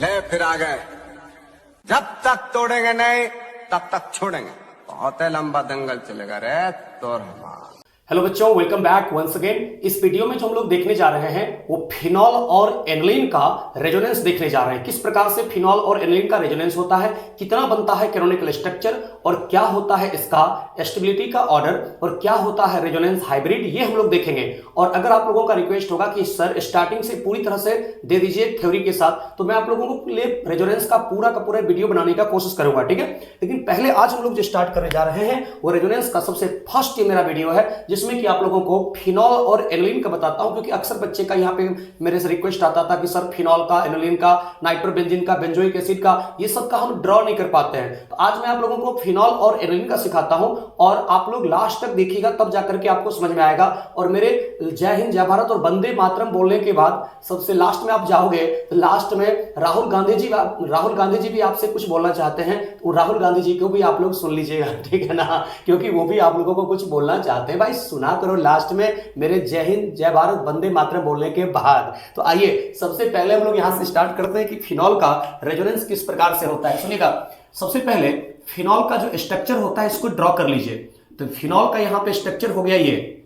ले फिर आ गए। जब तक तोड़ेंगे नहीं तब तक छोड़ेंगे। बहुत लंबा दंगल चलेगा रे तोर हमारा। हेलो बच्चों, वेलकम बैक वंस अगेन। इस वीडियो में जो हम लोग देखने जा रहे हैं वो फिनॉल और एनिलीन का रेजोनेंस देखने जा रहे हैं। किस प्रकार से फिनॉल और एनिलीन का रेजोनेंस होता है, कितना बनता है कैनोनिकल स्ट्रक्चर, और क्या होता है इसका स्टेबिलिटी का ऑर्डर, और क्या होता है रेजोनेंस हाइब्रिड, ये हम लोग देखेंगे। और अगर आप लोगों का रिक्वेस्ट होगा कि सर स्टार्टिंग से पूरी तरह से दे दीजिए थ्योरी के साथ, तो मैं आप लोगों को रेजोनेंस का पूरा वीडियो बनाने का कोशिश करूंगा, ठीक है। लेकिन पहले आज हम लोग जो स्टार्ट करने जा रहे हैं वो रेजोनेंस का सबसे फर्स्ट ये मेरा वीडियो है, जिसमें कि आप लोगों को फिनॉल और एनिलीन का बताता हूं, क्योंकि अक्सर बच्चे का यहां पे मेरे से रिक्वेस्ट आता था कि सर फिनॉल का, एनिलीन का, नाइट्रोबेंजीन का, बेंजोइक एसिड का, ये सब का हम ड्रॉ नहीं कर पाते हैं। तो आज मैं आप लोगों को फिनॉल और एनिलीन का सिखाता हूं, और आप लोग लास्ट तक देखिएगा, तब जाकर के आपको समझ में आएगा। और मेरे जय हिंद जय भारत और वंदे मातरम बोलने के बाद सबसे लास्ट में आप जाओगे तो लास्ट में राहुल गांधी जी भी आपसे कुछ बोलना चाहते हैं, तो राहुल गांधी जी को भी आप लोग सुन लीजिएगा, ठीक है ना, क्योंकि वो भी आप लोगों को कुछ बोलना चाहते हैं। भाई सुना करो लास्ट में मेरे जय हिंद जय भारत वंदे मातरम बोलने के बाद। तो आइए सबसे पहले हम लोग यहां से स्टार्ट करते हैं कि फिनॉल का रेजोनेंस किस प्रकार से होता है। सुनिएगा, सबसे पहले फिनॉल का जो स्ट्रक्चर होता है इसको ड्रॉ कर लीजिए। तो फिनॉल का यहां पे स्ट्रक्चर हो गया, ये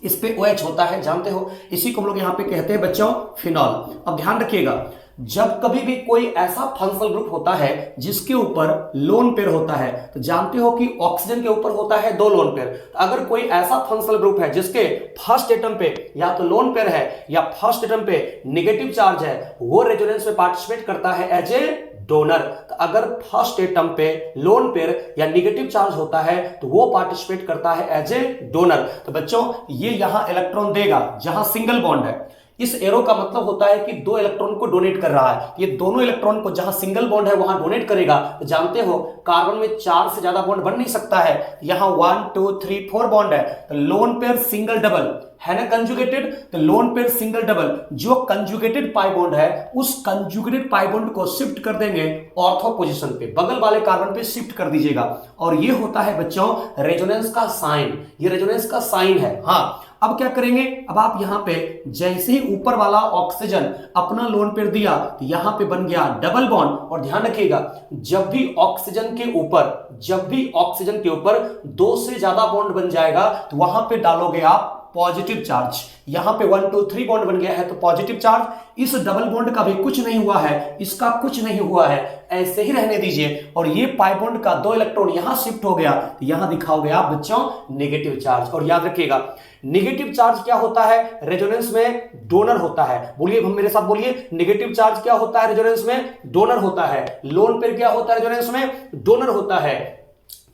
इस पे OH होता है, जानते हो, इसी को हम लोग यहां पे कहते हैं बच्चों फिनॉल। अब ध्यान रखिएगा, जब कभी भी कोई ऐसा फंक्शनल ग्रुप होता है जिसके ऊपर लोन पेयर होता है, तो जानते हो कि ऑक्सीजन के ऊपर होता है 2 लोन पेयर। तो अगर कोई ऐसा फंक्शनल ग्रुप है जिसके फर्स्ट एटम पे या तो लोन पेयर है या फर्स्ट एटम पे नेगेटिव चार्ज है, वो रेजोनेंस में पार्टिसिपेट करता है एज ए डोनर। तो अगर फर्स्ट एटम पे लोन पेयर या नेगेटिव चार्ज होता है तो वो पार्टिसिपेट करता है एज ए डोनर। तो बच्चों ये यहां इलेक्ट्रॉन देगा जहां सिंगल बॉन्ड है। इस एरो का मतलब होता है कि 2 इलेक्ट्रॉन को डोनेट कर रहा है। ये दोनों इलेक्ट्रॉन को जहां सिंगल बॉन्ड है वहां डोनेट करेगा। तो जानते हो कार्बन में 4 से ज्यादा बॉन्ड बन नहीं सकता है, यहां 1 2 3 4 बॉन्ड है। तो लोन पेयर सिंगल डबल है ना कंजुगेटेड, तो लोन पेयर सिंगल डबल जो कंजुगेटेड पाई बॉन्ड है उस कंजुगेटेड पाई बॉन्ड को शिफ्ट कर देंगे ऑर्थो पोजीशन पे, बगल वाले कार्बन पे शिफ्ट कर दीजिएगा। और ये होता है बच्चों रेजोनेंस का साइन, ये रेजोनेंस का साइन है। हाँ, अब क्या करेंगे, अब आप यहां पे जैसे ही ऊपर वाला ऑक्सीजन अपना लोन पेयर दिया तो यहां पे बन गया डबल बॉन्ड। और ध्यान रखिएगा, जब भी ऑक्सीजन के ऊपर 2 से ज्यादा बॉन्ड बन जाएगा तो वहां पे डालोगे आप पॉजिटिव चार्ज। यहां पे 1 2 3 बॉन्ड बन गया है तो पॉजिटिव चार्ज। इस डबल बॉन्ड का भी कुछ नहीं हुआ है, इसका कुछ नहीं हुआ है, ऐसे ही रहने दीजिए। और ये पाई बॉन्ड का 2 इलेक्ट्रॉन यहां शिफ्ट हो गया तो यहां दिखाओगे आप बच्चों नेगेटिव चार्ज। और याद रखिएगा नेगेटिव चार्ज क्या होता है, रेजोनेंस में डोनर होता है। बोलिए, हम मेरे साथ बोलिए, नेगेटिव चार्ज क्या होता है रेजोनेंस में, डोनर होता है। लोन पेयर क्या होता है रेजोनेंस में, डोनर होता है।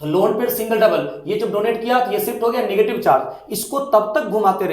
तो लोन पेयर सिंगल डबल ये जब डोनेट किया तो ये शिफ्ट हो गया नेगेटिव चार्ज। इसको तब तक घुमाते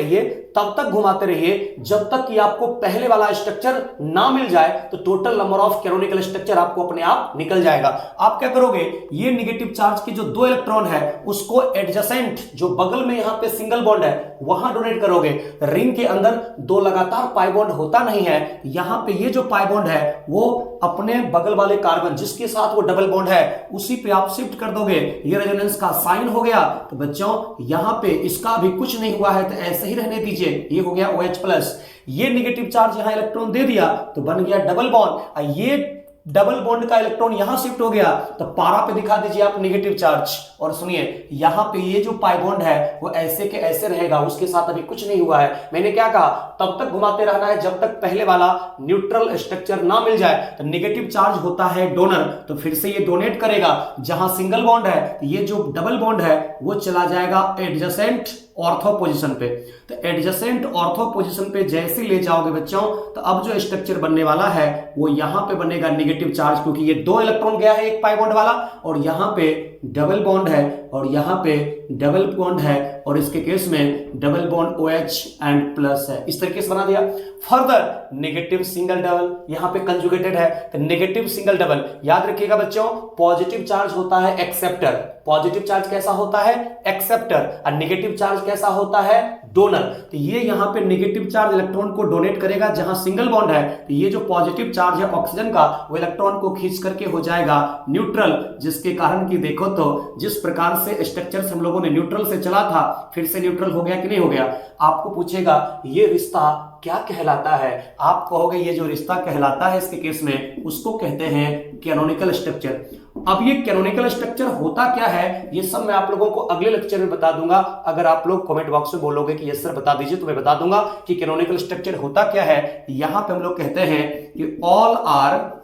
रहिए जब तक कि आपको पहले वाला स्ट्रक्चर ना मिल जाए। तो total number of canonical structure आपको अपने आप निकल जाएगा। आप क्या करोगे, ये नेगेटिव चार्ज के जो 2 इलेक्ट्रॉन है उसको एडजेसेंट जो बगल में यहां पे सिंगल बॉन्ड है वहां डोनेट करोगे। रिंग के अंदर 2 लगातार पाई बॉन्ड होता नहीं है, यहां पे ये जो पाई बॉन्ड है वो अपने बगल वाले कार्बन जिसके साथ वो डबल बॉन्ड है उसी पे आप शिफ्ट कर दोगे। ये रेजोनेंस का साइन हो गया। तो बच्चों यहां पे इसका भी कुछ नहीं हुआ है तो ऐसे ही रहने दीजिए। ये हो गया OH+। ये नेगेटिव चार्ज यहां इलेक्ट्रॉन दे दिया तो बन गया डबल बॉन्ड। ये डबल बॉन्ड का इलेक्ट्रॉन यहां शिफ्ट हो गया तो पारा पे दिखा दीजिए आप नेगेटिव चार्ज। और सुनिए यहां पे ये जो पाई बॉन्ड है वो ऐसे के ऐसे रहेगा, उसके साथ अभी कुछ नहीं हुआ है। मैंने क्या कहा, तब तक घुमाते रहना है जब तक पहले वाला न्यूट्रल स्ट्रक्चर ना मिल जाए। तो नेगेटिव चार्ज होता है डोनर, तो फिर से ये डोनेट करेगा जहां सिंगल बॉन्ड है, तो ये जो डबल बॉन्ड है वो चला जाएगा एडजेसेंट ऑर्थो पोजीशन पे। तो एडजेसेंट ऑर्थो पोजीशन पे जैसे ले जाओगे बच्चों तो अब जो स्ट्रक्चर बनने वाला है वो यहां पे बनेगा नेगेटिव चार्ज, क्योंकि ये 2 इलेक्ट्रॉन गया है एक पाई बॉन्ड वाला और यहां पे डबल बॉन्ड है और यहां पे डबल बॉन्ड है और इसके केस में double bond OH and plus है। इस तरीके से बना दिया। फर्दर नेगेटिव सिंगल डबल यहां पे कंजुगेटेड है तो नेगेटिव सिंगल डबल। याद रखिएगा बच्चों, पॉजिटिव चार्ज होता है एक्सेप्टर। पॉजिटिव चार्ज कैसा होता है, एक्सेप्टर, और नेगेटिव चार्ज कैसा होता है, डोनर। तो ये यहां पे नेगेटिव चार्ज इलेक्ट्रॉन को डोनेट करेगा जहां सिंगल बॉन्ड है, तो ये जो पॉजिटिव चार्ज है ऑक्सीजन का वो इलेक्ट्रॉन को खींच करके हो जाएगा न्यूट्रल, जिसके कारण कि देखो तो जिस प्रकार से स्ट्रक्चर हम लोगों ने न्यूट्रल से चला था, फिर से न्यूट्रल हो गया कि नहीं हो गया। आपको पूछेगा ये रिश्ता क्या कहलाता है, आप कहोगे ये जो रिश्ता कहलाता है इसके केस में उसको कहते हैं कैनोनिकल स्ट्रक्चर। अब ये कैनोनिकल स्ट्रक्चर होता क्या है ये सब मैं आप लोगों को अगले लेक्चर में बता दूंगा। अगर आप लोग कमेंट बॉक्स में बोलोगे कि यस सर बता दीजिए तो मैं बता दूंगा कि कैनोनिकल स्ट्रक्चर होता क्या है। यहां पे हम लोग कहते हैं कि ऑल आर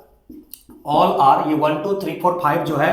ये 1 2 3 4 5 जो है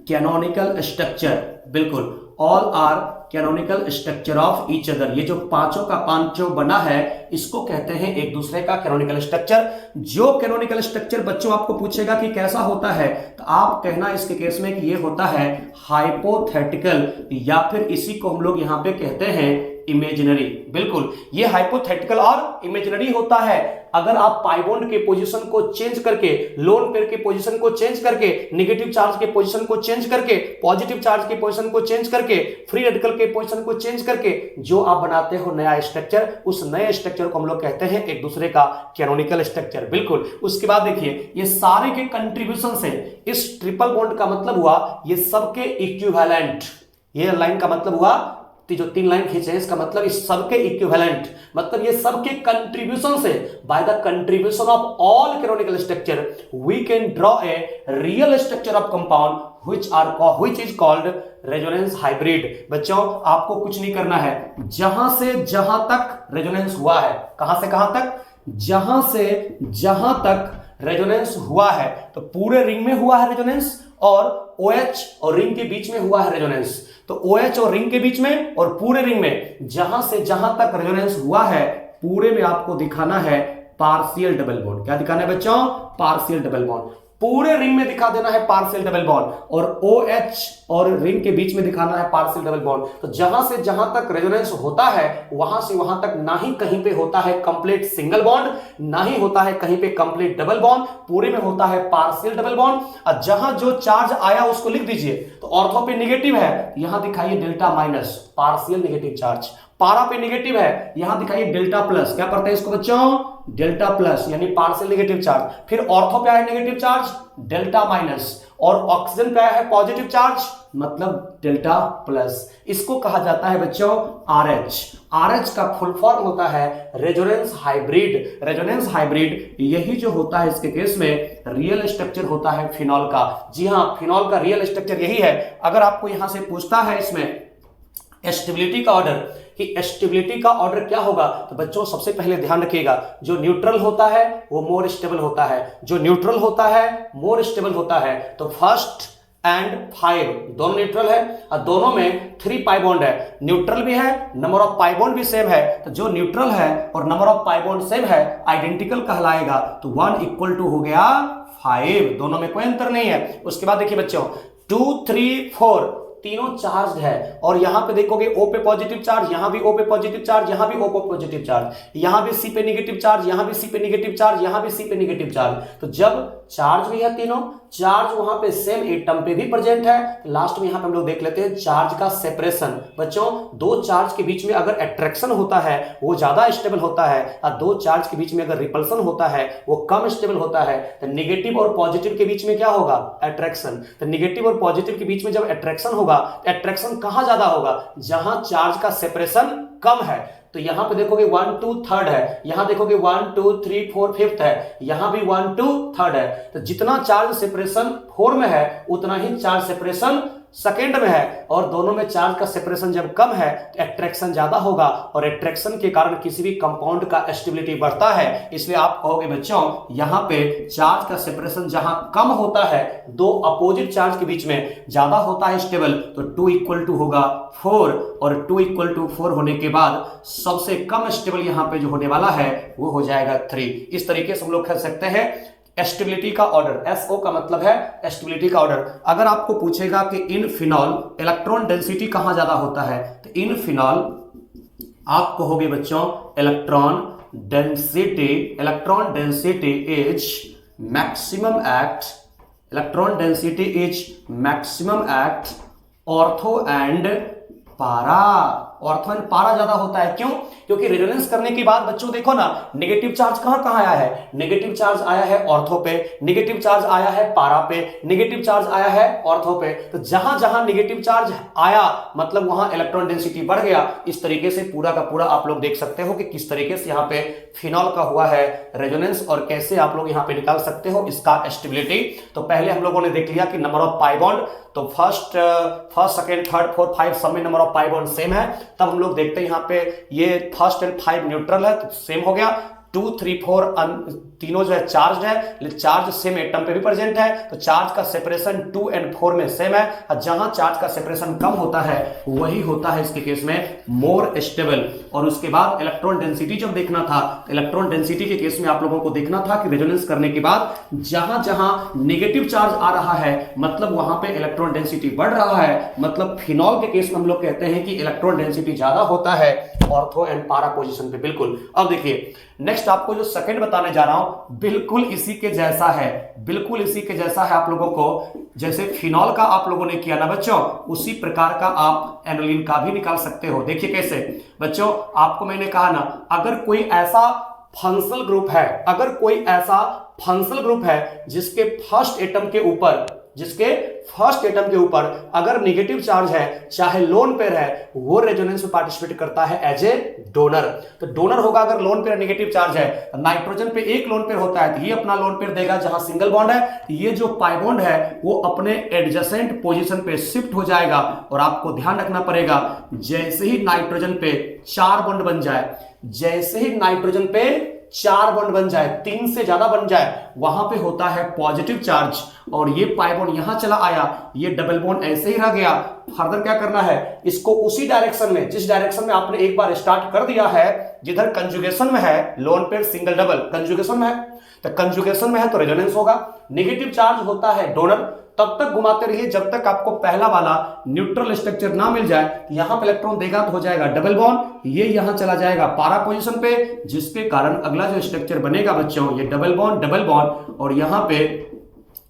कैनोनिकल स्ट्रक्चर, बिल्कुल all are canonical structure of each other. ये जो पांचों का पांचों बना है इसको कहते हैं एक दूसरे का कैनोनिकल स्ट्रक्चर। जो कैनोनिकल स्ट्रक्चर बच्चों आपको पूछेगा कि कैसा होता है तो आप कहना इसके केस में कि ये होता है हाइपोथेटिकल, या फिर इसी को हम लोग यहां पे कहते हैं इमेजिनरी। बिल्कुल ये हाइपोथेटिकल और इमेजिनरी होता है। अगर आप पाई बॉन्ड के पोजीशन को चेंज करके, लोन पेयर के पोजीशन को चेंज करके, नेगेटिव चार्ज के पोजीशन को चेंज करके, पॉजिटिव चार्ज के पोजीशन को चेंज करके, फ्री रेडिकल के पोजीशन को चेंज करके जो आप बनाते हो नया स्ट्रक्चर, उस नए स्ट्रक्चर को हम लोग कहते हैं एक दूसरे का कैनोनिकल स्ट्रक्चर। बिल्कुल उसके बाद देखिए ये सारे के कंट्रीब्यूशन से इस ट्रिपल बॉन्ड का मतलब हुआ ये सबके इक्विवेलेंट। ये लाइन का मतलब हुआ जो 3 लाइन खींचे हैं इसका मतलब इस सबके इक्विवेलेंट, मतलब ये सबके कंट्रीब्यूशन से, by the contribution of all canonical structure we can draw a real structure of compound which is called resonance hybrid. बच्चों आपको कुछ नहीं करना है, जहां से जहां तक रेजोनेंस हुआ है, कहां से कहां तक, जहां से जहां तक रेजोनेंस हुआ है, तो पूरे रिंग में हुआ है रेजोनेंस और OH और रिंग के बीच में हुआ है रेजोनेंस। तो OH और रिंग के बीच में और पूरे रिंग में जहां से जहां तक रेजोनेंस हुआ है पूरे में आपको दिखाना है पार्शियल डबल बॉन्ड। क्या दिखाना है बच्चों? Partial double bond. पूरे रिंग में दिखा देना है पार्शियल डबल बॉन्ड और OH और रिंग के बीच में दिखाना है पार्शियल डबल बॉन्ड। तो जहां से जहां तक रेजोनेंस होता है वहां से वहां तक ना ही कहीं पे होता है कंप्लीट सिंगल बॉन्ड, ना ही होता है कहीं पे कंप्लीट डबल बॉन्ड, पूरे में होता है पार्शियल डबल बॉन्ड। और जहां जो चार्ज आया उसको लिख दीजिए। तो ऑर्थो पे नेगेटिव है, यहां दिखाइए delta minus, partial negative charge. पारा पे नेगेटिव है, यहां दिखाइए डेल्टा प्लस। क्या पढ़ते हैं इसको बच्चों? डेल्टा प्लस यानी पार्शियल नेगेटिव चार्ज। फिर ऑर्थो पे आया नेगेटिव चार्ज, डेल्टा माइनस, और ऑक्सीजन पे आया है पॉजिटिव चार्ज मतलब डेल्टा प्लस। इसको कहा जाता है बच्चों RH। RH का फुल फॉर्म होता है रेजोनेंस हाइब्रिड। रेजोनेंस हाइब्रिड यही जो होता है इसके केस में रियल स्ट्रक्चर होता है फिनॉल का। जी हां, फिनॉल का रियल स्ट्रक्चर यही है। अगर आपको यहां से पूछता है इसमें स्टेबिलिटी का ऑर्डर कि स्टेबिलिटी का ऑर्डर क्या होगा, तो बच्चों सबसे पहले ध्यान रखिएगा जो न्यूट्रल होता है वो मोर स्टेबल होता है। जो न्यूट्रल होता है मोर स्टेबल होता है। तो 1 and 5 दोनों न्यूट्रल है और दोनों में 3 पाई बॉन्ड है। न्यूट्रल भी है, नंबर ऑफ पाई बॉन्ड भी सेम है। तो जो न्यूट्रल है और number of pi bond same है आइडेंटिकल कहलाएगा। तो 1 = हो गया 5, दोनों में कोई अंतर नहीं है। उसके बाद देखिए बच्चों 2 3 4 तीनों चार्ज है और यहां पे देखोगे O पे पॉजिटिव चार्ज, यहां भी O पे पॉजिटिव चार्ज, यहां भी O पे पॉजिटिव चार्ज, यहां भी C पे नेगेटिव चार्ज, यहां भी C पे नेगेटिव चार्ज, यहां भी C पे नेगेटिव चार्ज। तो जब चार्ज भी है तीनों, चार्ज वहां पे सेम एटम पे भी प्रेजेंट है। लास्ट में यहां पे हम लोग देख लेते हैं चार्ज का सेपरेशन। बच्चों दो चार्ज के बीच में अगर अट्रैक्शन होता है वो ज्यादा स्टेबल होता है और दो चार्ज के बीच में अगर रिपल्सन होता है वो कम स्टेबल होता है। तो नेगेटिव और पॉजिटिव के बीच में क्या होगा? अट्रैक्शन। तो नेगेटिव और पॉजिटिव के बीच में जब अट्रैक्शन होगा, अट्रैक्शन कहां ज्यादा होगा? जहां चार्ज का सेपरेशन कम है। तो यहां पे देखोगे 1 2 3 है, यहां देखोगे 1 2 3 4 5 है, यहां भी 1 2 3 है। तो जितना चार्ज सेपरेशन 4 में है उतना ही चार्ज सेपरेशन सेकेंड में है और दोनों में चार्ज का सेपरेशन जब कम है तो अट्रैक्शन ज्यादा होगा और अट्रैक्शन के कारण किसी भी कंपाउंड का स्टेबिलिटी बढ़ता है। इसलिए आप कहोगे बच्चों यहां पे चार्ज का सेपरेशन जहां कम होता है, दो अपोजिट चार्ज के बीच में ज्यादा होता है स्टेबल, तो 2 = होगा 4 और 2 = 4 होने के बाद सबसे कम स्टेबल यहां पे जो होने वाला है वो हो जाएगा 3। इस तरीके से हम लोग कह सकते हैं स्टेबिलिटी का ऑर्डर। SO का मतलब है स्टेबिलिटी का ऑर्डर। अगर आपको पूछेगा कि इन फिनॉल इलेक्ट्रॉन डेंसिटी कहां ज्यादा होता है, तो इन फिनॉल आप कहोगे बच्चों electron density is maximum at ortho and para. Ortho and para ज्यादा होता है। क्यों? क्योंकि रेजोनेंस करने के बाद बच्चों देखो ना, नेगेटिव चार्ज कहां कहां आया है, नेगेटिव चार्ज आया है ऑर्थो पे, नेगेटिव चार्ज आया है पारा पे, नेगेटिव चार्ज आया है ऑर्थो पे। तो जहां जहां नेगेटिव चार्ज आया मतलब वहां इलेक्ट्रॉन डेंसिटी बढ़ गया। इस तरीके से पूरा का पूरा आप लोग देख सकते हो कि किस तरीके से यहाँ पे फिनॉल का हुआ है रेजोनेंस और कैसे आप लोग यहाँ पे निकाल सकते हो इसका स्टेबिलिटी। तो पहले हम लोगों ने देख लिया कि नंबर ऑफ पाई बॉन्ड, तो फर्स्ट सेकंड थर्ड फोर्थ 5 सब में number of pi bond same है। तब हम लोग देखते हैं यहाँ पे ये फर्स्ट एंड 5 न्यूट्रल है तो सेम हो गया। 2 3 4 तीनों जो है चार्ज है, लेकिन चार्ज सेम एटम पे भी प्रेजेंट है तो चार्ज का सेपरेशन 2 और 4 में सेम है। और जहां चार्ज का सेपरेशन कम होता है वही होता है इसके केस में मोर स्टेबल। और उसके बाद इलेक्ट्रॉन डेंसिटी जब देखना था, इलेक्ट्रॉन डेंसिटी के केस में आप लोगों को देखना था कि रेजोनेंस करने के बाद जहां जहां नेगेटिव चार्ज आ रहा है मतलब वहां पे इलेक्ट्रॉन डेंसिटी बढ़ रहा है। मतलब फिनॉल के केस में हम लोग कहते हैं कि इलेक्ट्रॉन डेंसिटी ज्यादा होता है ऑर्थो एंड पारा पोजीशन पे। बिल्कुल। अब देखिए नेक्स्ट आपको जो सेकंड बताने जा रहा हूं बिल्कुल इसी के जैसा है, बिल्कुल इसी के जैसा है। आप लोगों को जैसे फिनॉल का आप लोगों ने किया ना बच्चों, उसी प्रकार का आप एनोलिन का भी निकाल सकते हो। देखिए कैसे बच्चों, आपको मैंने कहा ना, अगर कोई ऐसा फंक्शनल ग्रुप है, अगर कोई ऐसा फंक्शनल ग्रुप है जिसके फर्स्ट एटम के ऊपर अगर नेगेटिव चार्ज है, चाहे लोन पेयर है, वो रेजोनेंस में पार्टिसिपेट करता है एज ए डोनर। तो डोनर होगा अगर लोन पेयर नेगेटिव चार्ज है। नाइट्रोजन पे एक लोन पेयर होता है तो ये अपना लोन पेयर देगा जहां सिंगल बॉन्ड है, ये जो पाई बॉन्ड है वो अपने एडजेसेंट पोजीशन पे शिफ्ट हो जाएगा। और आपको ध्यान रखना पड़ेगा जैसे ही नाइट्रोजन पे 4 बॉन्ड बन जाए, जैसे ही नाइट्रोजन पे 4 बॉन्ड बन जाए, 3 से ज्यादा बन जाए, वहां पे होता है पॉजिटिव चार्ज और ये पाई बॉन्ड यहां चला आया, ये डबल बॉन्ड ऐसे ही रह गया। फर्दर क्या करना है, इसको उसी डायरेक्शन में जिस डायरेक्शन में आपने एक बार स्टार्ट कर दिया है, जिधर कंजुगेशन में है lone pair single double conjugation में है, तो कंजुगेशन में है तो रेजोनेंस होगा। नेगेटिव चार्ज होता है डोनर, तब तक घुमाते रहिए जब तक आपको पहला वाला न्यूट्रल स्ट्रक्चर ना मिल जाए। यहां पे इलेक्ट्रॉन देगा तो हो जाएगा डबल बॉन्ड, ये यहां चला जाएगा पारा पोजीशन पे, जिसके कारण अगला जो स्ट्रक्चर बनेगा बच्चों ये डबल बॉन्ड और यहां पे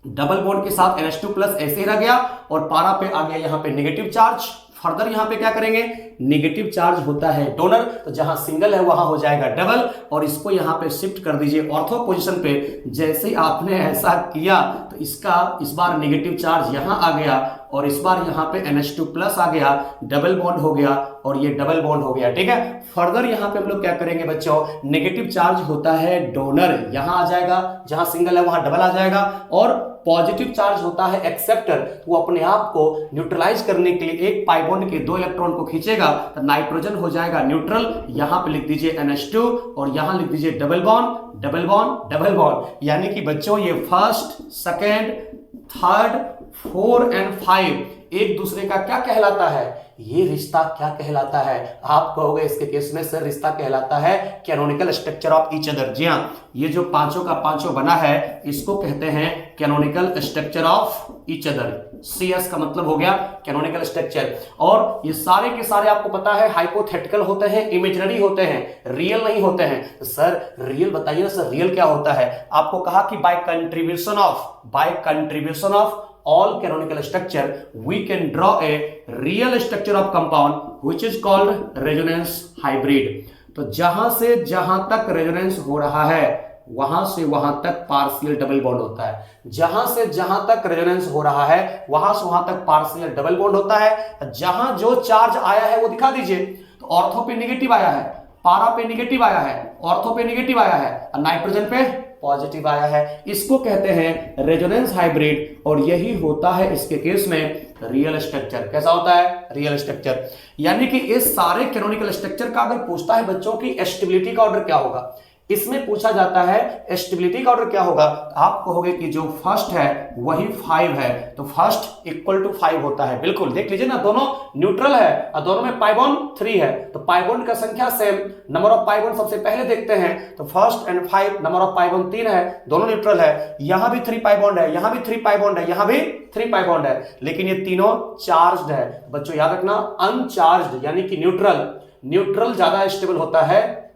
डबल बॉन्ड के साथ NH2+ ऐसे ही रह गया और पारा पे आ गया यहां पे नेगेटिव चार्ज। फर्दर यहां पे क्या करेंगे, नेगेटिव चार्ज होता है डोनर, तो जहां सिंगल है वहां हो जाएगा डबल और इसको यहां पे शिफ्ट कर दीजिए ऑर्थो पोजीशन पे। जैसे ही आपने ऐसा किया तो इसका इस बार नेगेटिव चार्ज यहां आ गया और इस बार यहां पे NH2+ आ गया, डबल बॉन्ड हो गया और ये डबल बॉन्ड हो गया। ठीक है। फर्दर यहां पे हम लोग क्या करेंगे बच्चों, नेगेटिव चार्ज होता है डोनर, यहां आ जाएगा, जहां सिंगल है वहां डबल आ जाएगा। और पॉजिटिव चार्ज होता है एक्सेप्टर, वो अपने आप को न्यूट्रलाइज करने के लिए एक पाई बॉन्ड के 2 इलेक्ट्रॉन को खींचेगा तो नाइट्रोजन हो जाएगा न्यूट्रल। यहां पे लिख दीजिए NH2 और यहां लिख दीजिए डबल बॉन्ड। यानी कि बच्चों ये फर्स्ट सेकेंड थर्ड 4 और 5 एक दूसरे का क्या कहलाता है, ये रिश्ता क्या कहलाता है, आप कहोगे इसके केस में सर रिश्ता कहलाता है canonical structure of each other. जी हाँ, ये जो पांचों का पांचों बना है इसको कहते हैं canonical structure of each other. CS का मतलब हो गया कैनोनिकल स्ट्रक्चर। और ये सारे के सारे आपको पता है हाइपोथेटिकल होते हैं, इमेजिनरी होते हैं, रियल नहीं होते हैं। तो सर रियल बताइए ना सर, रियल क्या होता है। आपको कहा कि by contribution of all canonical structure we can draw a real structure of compound which is called resonance hybrid। तो जहां से जहां तक रेजोनेंस हो रहा है वहां से वहां तक पार्शियल डबल बॉन्ड होता है, जहां से जहां तक रेजोनेंस हो रहा है वहां से वहां तक पार्शियल डबल बॉन्ड होता है। जहां जो चार्ज आया है वो दिखा दीजिए। तो ऑर्थो पे नेगेटिव आया है, पारा पे नेगेटिव आया है, ऑर्थो पे नेगेटिव आया है और नाइट्रोजन पे पॉजिटिव आया है। इसको कहते हैं रेजोनेंस हाइब्रिड और यही होता है इसके केस में रियल स्ट्रक्चर। कैसा होता है, रियल स्ट्रक्चर। यानी कि इस सारे कैनोनिकल स्ट्रक्चर का अगर पूछता है बच्चों की स्टेबिलिटी का ऑर्डर क्या होगा, इसमें पूछा जाता है स्टेबिलिटी का ऑर्डर क्या होगा, तो आप कहोगे कि जो फर्स्ट है वही 5 है, तो फर्स्ट इक्वल टू 5 होता है। बिल्कुल देख लीजिए ना, दोनों न्यूट्रल है और दोनों में पाई बॉन्ड 3 है, तो पाई बॉन्ड का संख्या same. Number of pi bond सबसे पहले देखते हैं, तो first and 5 number of pi bond 3 है, दोनों न्यूट्रल है। यहां भी 3 पाई बॉन्ड है, यहां भी 3 पाई बॉन्ड है, यहां भी 3 पाई बॉन्ड है, लेकिन ये तीनों चार्ज्ड है। बच्चों याद रखना, अनचार्ज्ड यानी कि न्यूट्रल ज्यादा स्टेबल होता है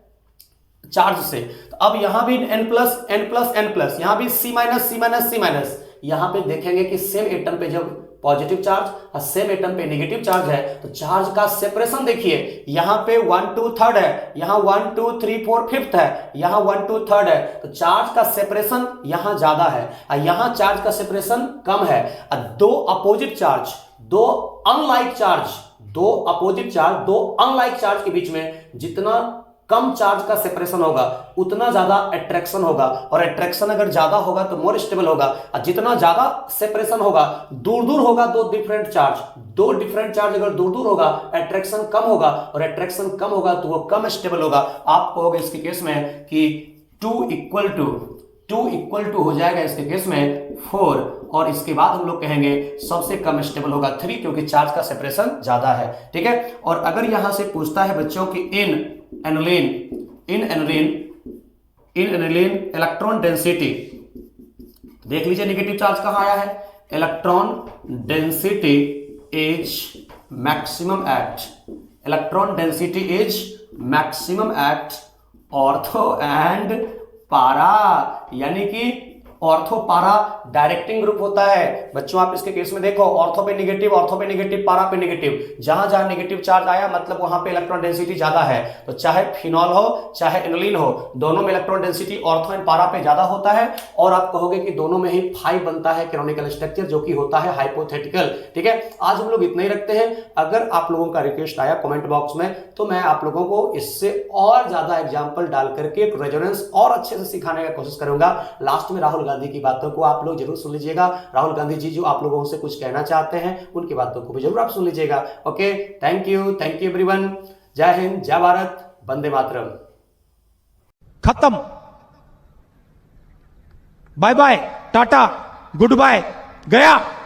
चार्ज से। तो अब यहां भी N+, यहां भी C-, यहां पे देखेंगे कि सेम एटम पे जब पॉजिटिव चार्ज और सेम एटम पे नेगेटिव चार्ज है, तो चार्ज का सेपरेशन देखिए, यहां पे 1 2 3 है, यहां 1 2 3 4 5 है, यहां 1 2 3 है, तो चार्ज का सेपरेशन यहां ज्यादा है और यहां चार्ज का सेपरेशन कम है। दो अपोजिट चार्ज, दो अनलाइक चार्ज, दो अपोजिट चार्ज, दो अनलाइक चार्ज के बीच में जितना कम चार्ज का सेपरेशन होगा उतना ज्यादा अट्रैक्शन होगा, और अट्रैक्शन अगर ज्यादा होगा तो मोर स्टेबल होगा, और जितना ज्यादा सेपरेशन होगा, दूर दूर होगा दो डिफरेंट चार्ज, दो डिफरेंट चार्ज अगर दूर दूर होगा अट्रैक्शन कम होगा, और अट्रैक्शन कम होगा तो वो कम स्टेबल होगा। आप कहोगे इसके केस में कि 2 इक्वल टू हो जाएगा इसके केस में 4, और इसके बाद हम लोग कहेंगे सबसे कम स्टेबल होगा 3, क्योंकि चार्ज का सेपरेशन ज्यादा है। ठीक है, और अगर यहां से पूछता है बच्चों की इन एनिलीन इलेक्ट्रॉन डेंसिटी, देख लीजिए नेगेटिव चार्ज कहां आया है, electron density is maximum at ortho and para, यानी कि ऑर्थो पारा डायरेक्टिंग ग्रुप होता है बच्चों। आप इसके केस में देखो, ऑर्थो पे नेगेटिव, पारा पे नेगेटिव, जहां जहां नेगेटिव चार्ज आया मतलब वहां पे इलेक्ट्रॉन डेंसिटी ज्यादा है। तो चाहे फिनॉल हो चाहे एनिलीन हो, दोनों में इलेक्ट्रॉन डेंसिटी ऑर्थो एंड पारा पे ज्यादा होता है, और आप कहोगे कि दोनों में ही 5 बनता है कैनोनिकल स्ट्रक्चर, जो कि होता है हाइपोथेटिकल। ठीक है, आज हम लोग इतना ही रखते हैं। अगर आप लोगों का रिक्वेस्ट आया कमेंट बॉक्स में तो मैं आप लोगों को इससे और ज्यादा एग्जाम्पल डाल करके रेजोनेंस और अच्छे से सिखाने का कोशिश करूंगा। लास्ट में राहुल गांधी की बातों को आप लोग जरूर सुन लीजिएगा। राहुल गांधी जी जो आप लोगों से कुछ कहना चाहते हैं उनकी बातों को भी जरूर आप सुन लीजिएगा। Okay, thank you everyone. जय हिंद, जय भारत, वंदे मातरम। खत्म, bye bye, tata, goodbye, गया।